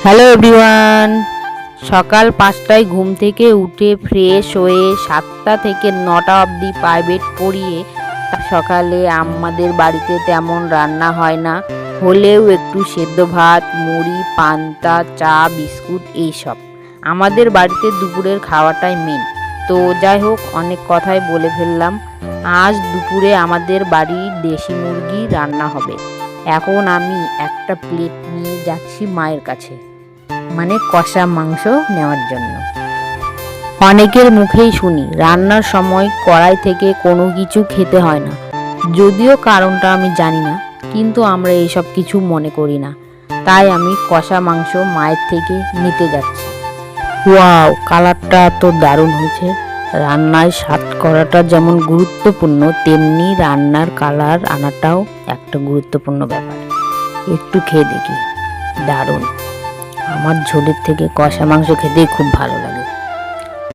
Hello everyone. সকাল 5টায় ঘুম থেকে উঠে ফ্রেশ হয়ে 7টা থেকে 9টা অবধি প্রাইভেট পড়িয়ে সকালে আমাদের বাড়িতে তেমন রান্না হয় না, হলেও একটু সেদ্ধ ভাত, মুড়ি, পান্তা, চা, বিস্কুট এইসব আমাদের বাড়িতে দুপুরের খাওয়াটাই মেন। তো যাই হোক, অনেক কথাই বলে ফেললাম। আজ দুপুরে আমাদের বাড়ির দেশি মুরগি রান্না হবে। এখন আমি একটা প্লেট নিয়ে যাচ্ছি মায়ের কাছে, মানে কষা মাংস নেওয়ার জন্য। অনেকের মুখেই শুনি রান্নার সময় কড়াই থেকে কোনো কিছু খেতে হয় না, যদিও কারণটা আমি জানি না, কিন্তু আমরা এইসব কিছু মনে করি না। তাই আমি কষা মাংস মায়ের থেকে নিতে যাচ্ছি। ওয়াও, কালারটা তো দারুণ হয়েছে। রান্নায় স্বাদ করাটা যেমন গুরুত্বপূর্ণ, তেমনি রান্নার কালার আনাটাও একটা গুরুত্বপূর্ণ ব্যাপার। একটু খেয়ে দেখি, দারুণ। আমার ঝোলের থেকে কষা মাংস খেতে খুব ভালো লাগে।